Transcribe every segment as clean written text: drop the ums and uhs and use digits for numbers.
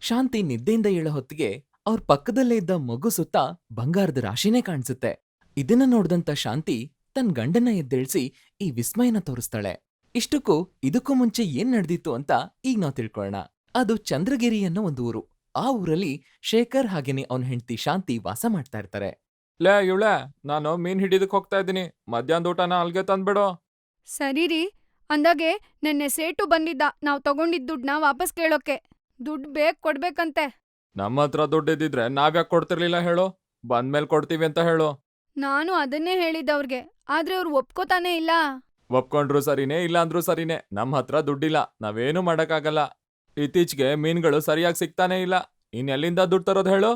ಶಾಂತಿ ನಿದ್ದೆಯಿಂದ ಏಳೋ ಹೊತ್ತಿಗೆ ಅವ್ರ ಪಕ್ಕದಲ್ಲೇ ಇದ್ದ ಮಗು ಸುತ್ತ ಬಂಗಾರದ ರಾಶಿನೇ ಕಾಣಿಸುತ್ತೆ. ಇದನ್ನ ನೋಡ್ದಂತ ಶಾಂತಿ ತನ್ ಗಂಡನ್ನ ಎದ್ದೇಳ್ಸಿ ಈ ವಿಸ್ಮಯನ ತೋರಿಸ್ತಾಳೆ. ಇಷ್ಟಕ್ಕೂ ಇದಕ್ಕೂ ಮುಂಚೆ ಏನ್ ನಡೆದಿತ್ತು ಅಂತ ಈಗ ನಾವ್ ತಿಳ್ಕೊಳ್ಳೋಣ. ಅದು ಚಂದ್ರಗಿರಿ ಅನ್ನೋ ಒಂದು ಊರು. ಆ ಊರಲ್ಲಿ ಶೇಖರ್ ಹಾಗೇನೆ ಅವನ ಹೆಂಡತಿ ಶಾಂತಿ ವಾಸ ಮಾಡ್ತಾ ಇರ್ತಾರೆ. ಲೇ ಇವಳೆ, ನಾನು ಮೀನ್ ಹಿಡಿದಕ್ ಹೋಗ್ತಾ ಇದ್ದೀನಿ. ಮಧ್ಯಾಹ್ನದ ಊಟನ ಅಲ್ಗೆ ತಂದ್ಬಿಡು. ಸರಿರಿ. ಅಂದಾಗೆ ನೆನ್ನೆ ಸೇಟು ಬಂದಿದ್ದ ನಾವ್ ತಗೊಂಡಿದ್ ದುಡ್ನ ವಾಪಸ್ ಕೇಳೋಕೆ. ದುಡ್ಡ್ ಬೇಗ ಕೊಡ್ಬೇಕಂತೆ. ನಮ್ಮ ಹತ್ರ ದುಡ್ಡಿದ್ದಿದ್ರೆ ನಾವ್ಯಾಕ್ ಕೊಡ್ತಿರ್ಲಿಲ್ಲ ಹೇಳು? ಬಂದ್ಮೇಲ್ ಕೊಡ್ತೀವಿ ಅಂತ ಹೇಳು. ನಾನು ಅದನ್ನೇ ಹೇಳಿದ್ದವ್ರಿಗೆ, ಆದ್ರೆ ಅವ್ರು ಒಪ್ಕೋತಾನೇ ಇಲ್ಲ. ಒಪ್ಕೊಂಡ್ರು ಸರಿನೇ, ಇಲ್ಲ ಅಂದ್ರೂ ಸರಿನೇ. ನಮ್ ಹತ್ರ ದುಡ್ಡಿಲ್ಲ, ನಾವೇನು ಮಾಡಕ್ಕಾಗಲ್ಲ. ಇತ್ತೀಚ್ಗೆ ಮೀನ್ಗಳು ಸರಿಯಾಗಿ ಸಿಗ್ತಾನೇ ಇಲ್ಲ. ಎಲ್ಲಿಂದ ದುಡ್ಡು ತರೋದ್ ಹೇಳು?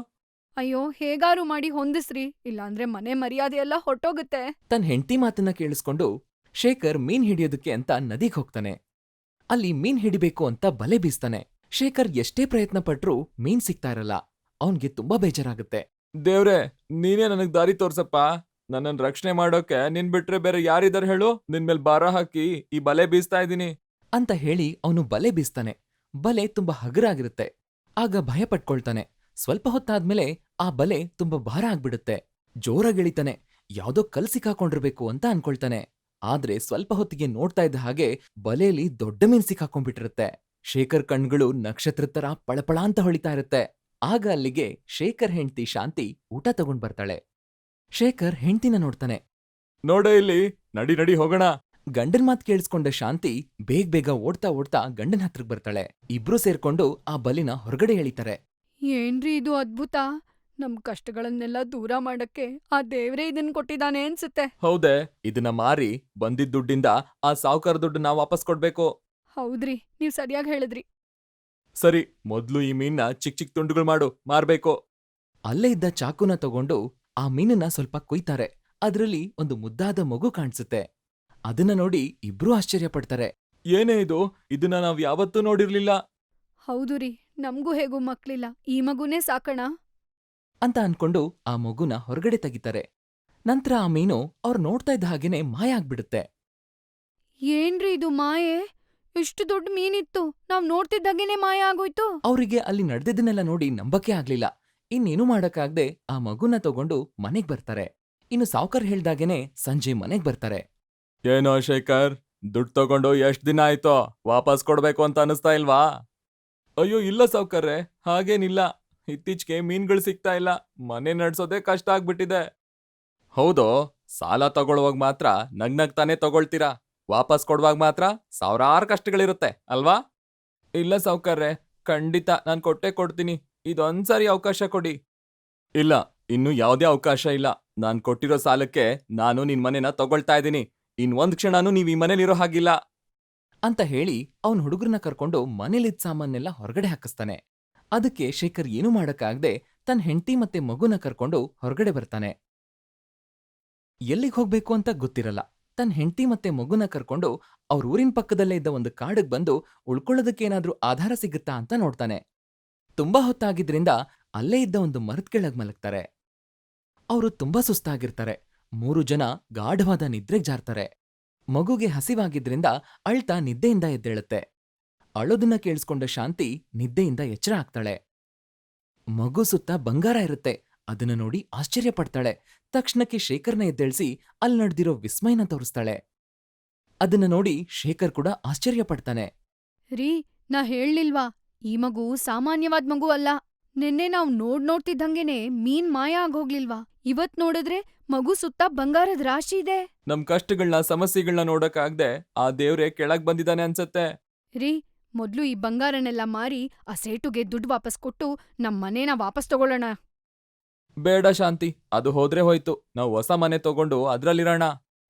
ಅಯ್ಯೋ, ಹೇಗಾರು ಮಾಡಿ ಹೊಂದಿಸ್ರಿ, ಇಲ್ಲಾಂದ್ರೆ ಮನೆ ಮರ್ಯಾದೆ ಎಲ್ಲ ಹೊರ್ಟೋಗುತ್ತೆ. ತನ್ ಹೆಂಡತಿ ಮಾತನ್ನ ಕೇಳಿಸ್ಕೊಂಡು ಶೇಖರ್ ಮೀನ್ ಹಿಡಿಯೋದಕ್ಕೆ ಅಂತ ನದಿಗ್ ಹೋಗ್ತಾನೆ. ಅಲ್ಲಿ ಮೀನ್ ಹಿಡಿಬೇಕು ಅಂತ ಬಲೆ ಬೀಸ್ತಾನೆ. ಶೇಖರ್ ಎಷ್ಟೇ ಪ್ರಯತ್ನ ಪಟ್ರೂ ಮೀನ್ ಸಿಗ್ತಾ ಇರಲ್ಲ. ಅವನ್ಗೆ ತುಂಬಾ ಬೇಜಾರಾಗುತ್ತೆ. ದೇವ್ರೆ, ನೀನೇ ನನಗ್ ದಾರಿ ತೋರ್ಸಪ್ಪ. ನನ್ನನ್ ರಕ್ಷಣೆ ಮಾಡೋಕೆ ನಿನ್ ಬಿಟ್ರೆ ಬೇರೆ ಯಾರಿದಾರ್ ಹೇಳು? ನಿನ್ ಮೇಲ್ ಭಾರ ಹಾಕಿ ಈ ಬಲೆ ಬೀಸ್ತಾ ಇದೀನಿ ಅಂತ ಹೇಳಿ ಅವನು ಬಲೆ ಬೀಸ್ತಾನೆ. ಬಲೆ ತುಂಬಾ ಹಗುರಾಗಿರುತ್ತೆ. ಆಗ ಭಯ ಪಟ್ಕೊಳ್ತಾನೆ. ಸ್ವಲ್ಪ ಹೊತ್ತಾದ್ಮೇಲೆ ಆ ಬಲೆ ತುಂಬಾ ಭಾರ ಆಗ್ಬಿಡುತ್ತೆ. ಜೋರಾಗಿಳಿತಾನೆ. ಯಾವ್ದೋ ಕಲ್ ಸಿಕ್ಕಾಕೊಂಡಿರ್ಬೇಕು ಅಂತ ಅನ್ಕೊಳ್ತಾನೆ. ಆದ್ರೆ ಸ್ವಲ್ಪ ಹೊತ್ತಿಗೆ ನೋಡ್ತಾ ಇದ್ದ ಹಾಗೆ ಬಲೆಯಲ್ಲಿ ದೊಡ್ಡ ಮೀನ್ ಸಿಕ್ಕಾಕೊಂಡ್ಬಿಟ್ಟಿರುತ್ತೆ. ಶೇಖರ್ ಕಣ್ಗಳು ನಕ್ಷತ್ರ ತರ ಪಳಪಳ ಅಂತ ಹೊಳಿತಾ ಇರುತ್ತೆ. ಆಗ ಅಲ್ಲಿಗೆ ಶೇಖರ್ ಹೆಂಡ್ತಿ ಶಾಂತಿ ಊಟ ತಗೊಂಡ್ ಬರ್ತಾಳೆ. ಶೇಖರ್ ಹೆಂಡ್ತಿನ ನೋಡ್ತಾನೆ. ನೋಡೆ ಇಲ್ಲಿ, ನಡಿ ನಡಿ ಹೋಗೋಣ. ಗಂಡನ್ ಮಾತ್ ಕೇಳಿಸ್ಕೊಂಡ ಶಾಂತಿ ಬೇಗ ಓಡ್ತಾ ಓಡ್ತಾ ಗಂಡನ್ ಹತ್ರಕ್ ಬರ್ತಾಳೆ. ಇಬ್ರು ಸೇರ್ಕೊಂಡು ಆ ಬಲಿನ ಹೊರಗಡೆ ಎಳಿತಾರೆ. ಏನ್ರಿ ಇದು ಅದ್ಭುತ! ನಮ್ ಕಷ್ಟಗಳನ್ನೆಲ್ಲ ದೂರ ಮಾಡಕ್ಕೆ ಆ ದೇವ್ರೇ ಇದನ್ ಕೊಟ್ಟಿದಾನೆ ಅನ್ಸುತ್ತೆ. ಹೌದೇ, ಇದನ್ನ ಮಾರಿ ಬಂದಿದ್ ದುಡ್ಡಿಂದ ಆ ಸಾವ್ಕಾರ ದುಡ್ಡು ನಾವ್ ವಾಪಸ್ ಕೊಡ್ಬೇಕು. ಹೌದ್ರಿ, ನೀವ್ ಸರಿಯಾಗ್ ಹೇಳಿದ್ರಿ. ಸರಿ, ಮೊದ್ಲು ಈ ಮೀನ್ನ ಚಿಕ್ ಚಿಕ್ ತುಂಡುಗಳು ಮಾಡು, ಮಾರ್ಬೇಕು. ಅಲ್ಲೇ ಇದ್ದ ಚಾಕುನ ತಗೊಂಡು ಆ ಮೀನನ್ನ ಸ್ವಲ್ಪ ಕುಯ್ತಾರೆ. ಅದ್ರಲ್ಲಿ ಒಂದು ಮುದ್ದಾದ ಮಗು ಕಾಣಿಸುತ್ತೆ. ಅದನ್ನ ನೋಡಿ ಇಬ್ರೂ ಆಶ್ಚರ್ಯ ಪಡ್ತಾರೆ. ಏನೇ ಇದು? ಇದನ್ನ ನಾವ್ ಯಾವತ್ತೂ ನೋಡಿರ್ಲಿಲ್ಲ. ಹೌದು ರೀ, ನಮ್ಗೂ ಹೇಗೂ ಮಕ್ಳಿಲ್ಲ, ಈ ಮಗುನೇ ಸಾಕಣ. ಅಂತ ಅನ್ಕೊಂಡು ಆ ಮಗುನ ಹೊರಗಡೆ ತೆಗಿತಾರೆ. ನಂತರ ಆ ಮೀನು ಅವ್ರು ನೋಡ್ತಾ ಇದ್ದ ಹಾಗೇನೆ ಮಾಯ ಆಗ್ಬಿಡುತ್ತೆ. ಏನ್ರಿ ಇದು ಮಾಯೆ? ಇಷ್ಟು ದೊಡ್ಡ ಮೀನಿತ್ತು, ನಾವ್ ನೋಡ್ತಿದ್ದಾಗೇನೆ ಮಾಯ ಆಗೋಯ್ತು. ಅವ್ರಿಗೆ ಅಲ್ಲಿ ನಡೆದಿದ್ದನ್ನೆಲ್ಲ ನೋಡಿ ನಂಬಕ್ಕೆ ಆಗ್ಲಿಲ್ಲ. ಇನ್ನೇನು ಮಾಡಕ್ಕಾಗ್ದೆ ಆ ಮಗುನ ತಗೊಂಡು ಮನೆಗ್ ಬರ್ತಾರೆ. ಇನ್ನು ಸಾವ್ಕಾರ್ ಹೇಳ್ದಾಗೇನೆ ಸಂಜೆ ಮನೆಗ್ ಬರ್ತಾರೆ. ಏನೋ ಶೇಖರ್, ದುಡ್ಡು ತಗೊಂಡು ಎಷ್ಟ್ ದಿನ ಆಯ್ತೋ? ವಾಪಸ್ ಕೊಡ್ಬೇಕು ಅಂತ ಅನಿಸ್ತಾ ಇಲ್ವಾ? ಅಯ್ಯೋ ಇಲ್ಲ ಸಾವ್ಕಾರ್ರೆ, ಹಾಗೇನಿಲ್ಲ. ಇತ್ತೀಚ್ಗೆ ಮೀನ್ಗಳು ಸಿಗ್ತಾ ಇಲ್ಲ. ಮನೆ ನಡ್ಸೋದೇ ಕಷ್ಟ ಆಗ್ಬಿಟ್ಟಿದೆ. ಹೌದೋ? ಸಾಲ ತಗೊಳ್ಳುವಾಗ ಮಾತ್ರ ನಗ್ನಗ್ತಾನೆ ತಗೊಳ್ತೀರಾ, ವಾಪಸ್ ಕೊಡುವಾಗ ಮಾತ್ರ ಸಾವಿರಾರು ಕಷ್ಟಗಳಿರುತ್ತೆ ಅಲ್ವಾ? ಇಲ್ಲ ಸಾವ್ಕಾರ್ರೆ, ಖಂಡಿತ ನಾನ್ ಕೊಟ್ಟೇ ಕೊಡ್ತೀನಿ. ಇದೊಂದ್ಸರಿ ಅವಕಾಶ ಕೊಡಿ. ಇಲ್ಲ, ಇನ್ನು ಯಾವ್ದೇ ಅವಕಾಶ ಇಲ್ಲ. ನಾನ್ ಕೊಟ್ಟಿರೋ ಸಾಲಕ್ಕೆ ನಾನು ನಿನ್ ಮನೆನ ತಗೊಳ್ತಾ ಇದ್ದೀನಿ. ಒಂದ್ ಕ್ಷಣನೂ ನೀವ್ ಈ ಮನೇಲಿರೋ ಹಾಗಿಲ್ಲ ಅಂತ ಹೇಳಿ ಅವನ್ ಹುಡುಗರನ್ನ ಕರ್ಕೊಂಡು ಮನೇಲಿದ್ದ ಸಾಮಾನೆಲ್ಲ ಹೊರಗಡೆ ಹಾಕಿಸ್ತಾನೆ. ಅದಕ್ಕೆ ಶೇಖರ್ ಏನೂ ಮಾಡಕ್ಕಾಗ್ದೆ ತನ್ನ ಹೆಂಡತಿ ಮತ್ತೆ ಮಗುನ ಕರ್ಕೊಂಡು ಹೊರಗಡೆ ಬರ್ತಾನೆ. ಎಲ್ಲಿಗ್ ಹೋಗ್ಬೇಕು ಅಂತ ಗೊತ್ತಿರಲ್ಲ. ತನ್ನ ಹೆಂಡತಿ ಮತ್ತೆ ಮಗುನ ಕರ್ಕೊಂಡು ಅವ್ರ ಊರಿನ ಪಕ್ಕದಲ್ಲೇ ಇದ್ದ ಒಂದು ಕಾಡಿಗ್ ಬಂದು ಉಳ್ಕೊಳ್ಳೋದಕ್ಕೇನಾದ್ರೂ ಆಧಾರ ಸಿಗುತ್ತಾ ಅಂತ ನೋಡ್ತಾನೆ. ತುಂಬಾ ಹೊತ್ತಾಗಿದ್ರಿಂದ ಅಲ್ಲೇ ಇದ್ದ ಒಂದು ಮರದ ಕೆಳಗ್ ಮಲಗ್ತಾರೆ. ಅವರು ತುಂಬಾ ಸುಸ್ತಾಗಿರ್ತಾರೆ. 3 ಜನ ಗಾಢವಾದ ನಿದ್ರೆಗ್ ಜಾರ್ತಾರೆ. ಮಗುಗೆ ಹಸಿವಾಗಿದ್ರಿಂದ ಅಳ್ತಾ ನಿದ್ದೆಯಿಂದ ಎದ್ದೇಳುತ್ತೆ. ಅಳೋದನ್ನ ಕೇಳಿಸ್ಕೊಂಡ ಶಾಂತಿ ನಿದ್ದೆಯಿಂದ ಎಚ್ಚರ ಆಗ್ತಾಳೆ. ಮಗು ಸುತ್ತ ಬಂಗಾರ ಇರುತ್ತೆ. ಅದನ್ನ ನೋಡಿ ಆಶ್ಚರ್ಯ ಪಡ್ತಾಳೆ. ತಕ್ಷಣಕ್ಕೆ ಶೇಖರ್ನ ಎದ್ದೇಳ್ಸಿ ಅಲ್ಲಿ ನಡೆದಿರೋ ವಿಸ್ಮಯನ ತೋರಿಸ್ತಾಳೆ. ಅದನ್ನ ನೋಡಿ ಶೇಖರ್ ಕೂಡ ಆಶ್ಚರ್ಯ ಪಡ್ತಾನೆ. ರೀ, ನಾ ಹೇಳ್ಲಿಲ್ವಾ, ಈ ಮಗು ಸಾಮಾನ್ಯವಾದ್ ಮಗು ಅಲ್ಲ. ನೆನ್ನೆ ನಾವ್ ನೋಡ್ತಿದ್ದಂಗೆನೆ ಮೀನ್ ಮಾಯ ಆಗೋಗ್ಲಿಲ್ವಾ? ಇವತ್ ನೋಡಿದ್ರೆ ಮಗು ಸುತ್ತ ಬಂಗಾರದ್ ರಾಶಿ ಇದೆ. ನಮ್ ಕಷ್ಟಗಳ್ನ ಸಮಸ್ಯೆಗಳ್ನ ನೋಡಕ್ಕಾಗ್ದೆ ಆ ದೇವ್ರೆ ಕೆಳಗ್ ಬಂದಿದ್ದಾನೆ ಅನ್ಸತ್ತೆ. ರೀ, ಮೊದ್ಲು ಈ ಬಂಗಾರನೆಲ್ಲ ಮಾರಿ ಆ ಸೇಟುಗೆ ದುಡ್ಡು ವಾಪಸ್ ಕೊಟ್ಟು ನಮ್ ಮನೇನ ವಾಪಸ್ ತಗೊಳ್ಳೋಣ. ಬೇಡ ಶಾಂತಿ, ಅದು ಹೋದ್ರೆ ಹೋಯ್ತು. ನಾವ್ ಹೊಸ ಮನೆ ತಗೊಂಡು ಅದ್ರಲ್ಲಿರೋಣ.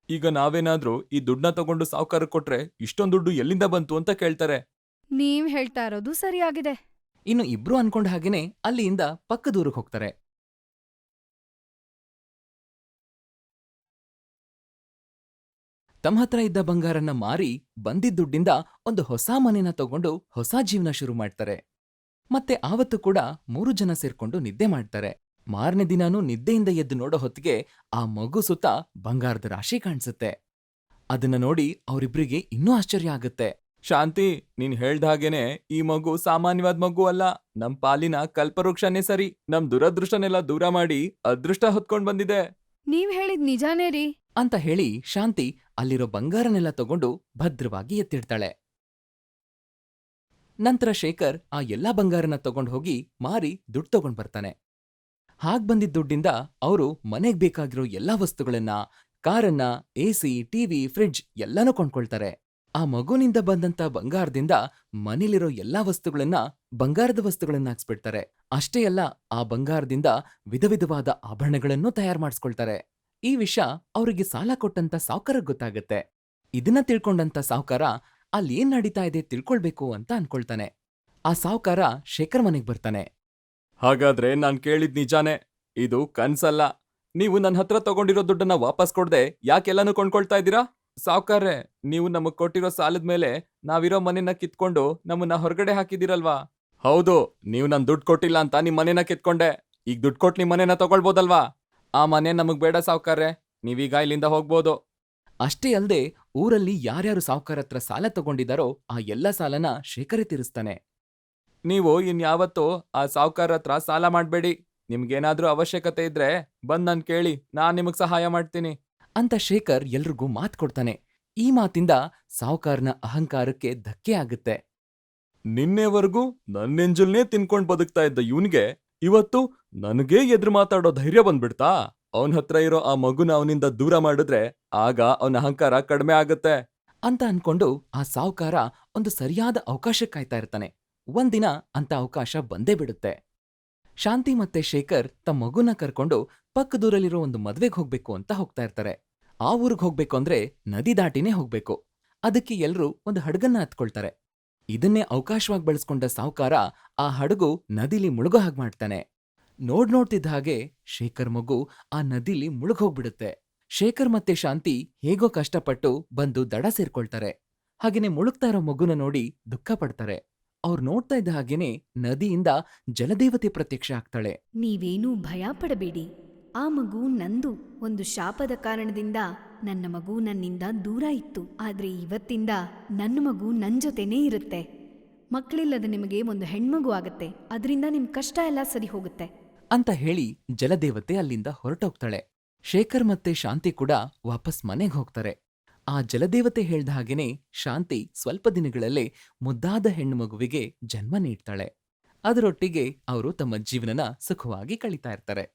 ಈಗ ನಾವೇನಾದ್ರೂ ಈ ದುಡ್ಡನ್ನ ತಗೊಂಡು ಸಾವ್ಕಾರ ಕೊಟ್ರೆ ಇಷ್ಟೊಂದ್ ದುಡ್ಡು ಎಲ್ಲಿಂದ ಬಂತು ಅಂತ ಕೇಳ್ತಾರೆ. ನೀವ್ ಹೇಳ್ತಾ ಇರೋದು ಸರಿಯಾಗಿದೆ. ಇನ್ನು ಇಬ್ರು ಅನ್ಕೊಂಡ ಹಾಗೇನೆ ಅಲ್ಲಿಂದ ಪಕ್ಕದೂರಿಗೆ ಹೋಗ್ತಾರೆ. ತಮ್ಮ ಹತ್ರ ಇದ್ದ ಬಂಗಾರನ್ನ ಮಾರಿ ಬಂದಿದ್ದ ದುಡ್ಡಿಂದ ಒಂದು ಹೊಸ ಮನೆನ ತಗೊಂಡು ಹೊಸ ಜೀವನ ಶುರು ಮಾಡ್ತಾರೆ. ಮತ್ತೆ ಆವತ್ತು ಕೂಡ 3 ಜನ ಸೇರ್ಕೊಂಡು ನಿದ್ದೆ ಮಾಡ್ತಾರೆ. ಮಾರನೇ ದಿನಾನೂ ನಿದ್ದೆಯಿಂದ ಎದ್ದು ನೋಡೋ ಹೊತ್ತಿಗೆ ಆ ಮಗು ಸುತ್ತ ಬಂಗಾರದ ರಾಶಿ ಕಾಣಿಸುತ್ತೆ. ಅದನ್ನ ನೋಡಿ ಅವರಿಬ್ರಿಗೆ ಇನ್ನೂ ಆಶ್ಚರ್ಯ ಆಗುತ್ತೆ. ಶಾಂತಿ, ನೀನ್ ಹೇಳ್ದ ಹಾಗೇನೆ ಈ ಮಗು ಸಾಮಾನ್ಯವಾದ ಮಗು ಅಲ್ಲ. ನಮ್ ಪಾಲಿನ ಕಲ್ಪವೃಕ್ಷನೇ ಸರಿ. ನಮ್ ದುರದೃಷ್ಟನೆಲ್ಲ ದೂರ ಮಾಡಿ ಅದೃಷ್ಟ ಹೊತ್ಕೊಂಡ್ ಬಂದಿದೆ. ನೀವ್ ಹೇಳಿದ್ ನಿಜಾನೇ ರೀ. ಅಂತ ಹೇಳಿ ಶಾಂತಿ ಅಲ್ಲಿರೋ ಬಂಗಾರನೆಲ್ಲ ತಗೊಂಡು ಭದ್ರವಾಗಿ ಎತ್ತಿಡ್ತಾಳೆ. ನಂತರ ಶೇಖರ್ ಆ ಎಲ್ಲಾ ಬಂಗಾರನ ತಗೊಂಡ್ ಹೋಗಿ ಮಾರಿ ದುಡ್ಡು ತಗೊಂಡ್ ಬರ್ತಾನೆ. ಹಾಗ್ ಬಂದಿದ್ದ ದುಡ್ಡಿಂದ ಅವರು ಮನೆಗ್ ಬೇಕಾಗಿರೋ ಎಲ್ಲಾ ವಸ್ತುಗಳನ್ನ, ಕಾರನ್ನ, ಎಸಿ, ಟಿವಿ, ಫ್ರಿಡ್ಜ್ ಎಲ್ಲಾನು ಕೊಂಡ್ಕೊಳ್ತಾರೆ. ಆ ಮಗುನಿಂದ ಬಂದಂತ ಬಂಗಾರದಿಂದ ಮನೇಲಿರೋ ಎಲ್ಲಾ ವಸ್ತುಗಳನ್ನ ಬಂಗಾರದ ವಸ್ತುಗಳನ್ನ ಹಾಕ್ಸ್ಬಿಡ್ತಾರೆ. ಅಷ್ಟೇ ಅಲ್ಲ, ಆ ಬಂಗಾರದಿಂದ ವಿಧ ವಿಧವಾದ ಆಭರಣಗಳನ್ನೂ ತಯಾರು ಮಾಡಿಸ್ಕೊಳ್ತಾರೆ. ಈ ವಿಷಯ ಅವರಿಗೆ ಸಾಲ ಕೊಟ್ಟಂತ ಸಾವ್ಕಾರಗ್ ಗೊತ್ತಾಗತ್ತೆ. ಇದನ್ನ ತಿಳ್ಕೊಂಡಂತ ಸಾವ್ಕಾರ ಅಲ್ಲೇನ್ ನಡೀತಾ ಇದೆ ತಿಳ್ಕೊಳ್ಬೇಕು ಅಂತ ಅನ್ಕೊಳ್ತಾನೆ. ಆ ಸಾವ್ಕಾರ ಶೇಖರ್ ಮನೆಗ್ ಬರ್ತಾನೆ. ಹಾಗಾದ್ರೆ ನಾನ್ ಕೇಳಿದ್ ನಿಜಾನೇ. ಇದು ಕನ್ಸಲ್ಲ. ನೀವು ನನ್ನ ಹತ್ರ ತಗೊಂಡಿರೋ ದುಡ್ಡನ್ನ ವಾಪಸ್ ಕೊಡ್ದೆ ಯಾಕೆಲ್ಲಾನು ಕೊಂಡ್ಕೊಳ್ತಾ ಇದ್ದೀರಾ? ಸಾವ್ಕಾರ್ರೆ, ನೀವು ನಮಗ್ ಕೊಟ್ಟಿರೋ ಸಾಲದ ಮೇಲೆ ನಾವಿರೋ ಮನೆನ ಕಿತ್ಕೊಂಡು ನಮ್ಮನ್ನ ಹೊರಗಡೆ ಹಾಕಿದಿರಲ್ವಾ? ಹೌದು, ನೀವು ನನ್ ದುಡ್ಡು ಕೊಟ್ಟಿಲ್ಲ ಅಂತ ನಿಮ್ ಮನೆನ ಕಿತ್ಕೊಂಡೆ. ಈಗ ದುಡ್ಡು ಕೊಟ್ಟು ನಿಮ್ ಮನೆನ ತಗೊಳ್ಬೋದಲ್ವಾ? ಆ ಮನೆ ನಮಗ್ ಬೇಡ ಸಾವ್ಕಾರ್ರೆ, ನೀವೀಗ ಇಲ್ಲಿಂದ ಹೋಗ್ಬೋದು. ಅಷ್ಟೇ ಅಲ್ದೆ ಊರಲ್ಲಿ ಯಾರ್ಯಾರು ಸಾವ್ಕಾರ ಹತ್ರ ಸಾಲ ತಗೊಂಡಿದಾರೋ ಆ ಎಲ್ಲಾ ಸಾಲನ ಶೇಖರೇ ತೀರಿಸ್ತಾನೆ. ನೀವು ಇನ್ಯಾವತ್ತೂ ಆ ಸಾವ್ಕಾರ ಹತ್ರ ಸಾಲ ಮಾಡ್ಬೇಡಿ. ನಿಮ್ಗೇನಾದ್ರೂ ಅವಶ್ಯಕತೆ ಇದ್ರೆ ಬಂದ್ ನನ್ ಕೇಳಿ, ನಾನ್ ನಿಮಗ್ ಸಹಾಯ ಮಾಡ್ತೀನಿ. ಅಂತ ಶೇಖರ್ ಎಲ್ರಿಗೂ ಮಾತ್ ಕೊಡ್ತಾನೆ. ಈ ಮಾತಿಂದ ಸಾವ್ಕಾರನ ಅಹಂಕಾರಕ್ಕೆ ಧಕ್ಕೆ ಆಗುತ್ತೆ. ನಿನ್ನೆವರೆಗೂ ನನ್ನೆಂಜಲ್ನೇ ತಿನ್ಕೊಂಡ್ ಬದುಕ್ತಾ ಇದ್ದ ಇವ್ನಿಗೆ ಇವತ್ತು ನನಗೇ ಎದುರು ಮಾತಾಡೋ ಧೈರ್ಯ ಬಂದ್ಬಿಡ್ತಾ? ಅವನ್ ಹತ್ರ ಇರೋ ಆ ಮಗುನ ಅವನಿಂದ ದೂರ ಮಾಡಿದ್ರೆ ಆಗ ಅವನ ಅಹಂಕಾರ ಕಡಿಮೆ ಆಗತ್ತೆ ಅಂತ ಅನ್ಕೊಂಡು ಆ ಸಾವ್ಕಾರ ಒಂದು ಸರಿಯಾದ ಅವಕಾಶ ಕಾಯ್ತಾ ಇರ್ತಾನೆ. ಒಂದಿನ ಅಂತ ಅವಕಾಶ ಬಂದೇ ಬಿಡುತ್ತೆ. ಶಾಂತಿ ಮತ್ತೆ ಶೇಖರ್ ತಮ್ಮ ಮಗುನ ಕರ್ಕೊಂಡು ಪಕ್ಕದೂರಲ್ಲಿರೋ ಒಂದು ಮದ್ವೆಗ್ ಹೋಗ್ಬೇಕು ಅಂತ ಹೋಗ್ತಾ ಇರ್ತಾರೆ. ಆ ಊರಿಗೆ ಹೋಗ್ಬೇಕು ಅಂದ್ರೆ ನದಿ ದಾಟಿನೇ ಹೋಗ್ಬೇಕು. ಅದಕ್ಕೆ ಎಲ್ರೂ ಒಂದು ಹಡಗನ್ನ ಹತ್ಕೊಳ್ತಾರೆ. ಇದನ್ನೇ ಅವಕಾಶವಾಗಿ ಬಳಸ್ಕೊಂಡ ಸಾವ್ಕಾರ ಆ ಹಡಗು ನದಿಲಿ ಮುಳುಗೋ ಹಾಗೆ ಮಾಡ್ತಾನೆ. ನೋಡ್ತಿದ್ದ ಹಾಗೆ ಶೇಖರ್ ಮಗು ಆ ನದಿಲಿ ಮುಳುಗೋಗ್ಬಿಡುತ್ತೆ. ಶೇಖರ್ ಮತ್ತೆ ಶಾಂತಿ ಹೇಗೋ ಕಷ್ಟಪಟ್ಟು ಬಂದು ದಡ ಸೇರ್ಕೊಳ್ತಾರೆ. ಹಾಗೇನೆ ಮುಳುಗ್ತಾ ಇರೋ ಮಗುನ ನೋಡಿ ದುಃಖ ಪಡ್ತಾರೆ. ಅವ್ರು ನೋಡ್ತಾ ಇದ್ದ ಹಾಗೇನೆ ನದಿಯಿಂದ ಜಲದೇವತೆ ಪ್ರತ್ಯಕ್ಷ ಆಗ್ತಾಳೆ. ನೀವೇನೂ ಭಯ ಪಡಬೇಡಿ. ಆ ಮಗು ನಂದು. ಒಂದು ಶಾಪದ ಕಾರಣದಿಂದ ನನ್ನ ಮಗು ನನ್ನಿಂದ ದೂರ ಇತ್ತು. ಆದ್ರೆ ಇವತ್ತಿಂದ ನನ್ನ ಮಗು ನನ್ ಜೊತೆನೇ ಇರುತ್ತೆ. ಮಕ್ಕಳಿಲ್ಲದ ನಿಮಗೆ ಒಂದು ಹೆಣ್ಮಗು ಆಗತ್ತೆ. ಅದರಿಂದ ನಿಮ್ ಕಷ್ಟ ಎಲ್ಲ ಸರಿ ಹೋಗುತ್ತೆ ಅಂತ ಹೇಳಿ ಜಲದೇವತೆ ಅಲ್ಲಿಂದ ಹೊರಟೋಗ್ತಾಳೆ. ಶೇಖರ್ ಮತ್ತೆ ಶಾಂತಿ ಕೂಡ ವಾಪಸ್ ಮನೆಗ್ ಹೋಗ್ತಾರೆ. ಆ ಜಲದೇವತೆ ಹೇಳ್ದ ಹಾಗೇನೆ ಶಾಂತಿ ಸ್ವಲ್ಪ ದಿನಗಳಲ್ಲೇ ಮುದ್ದಾದ ಹೆಣ್ಣು ಮಗುವಿಗೆ ಜನ್ಮ ನೀಡ್ತಾಳೆ. ಅದರೊಟ್ಟಿಗೆ ಅವರು ತಮ್ಮ ಜೀವನನ ಸುಖವಾಗಿ ಕಳೀತಾ ಇರ್ತಾರೆ.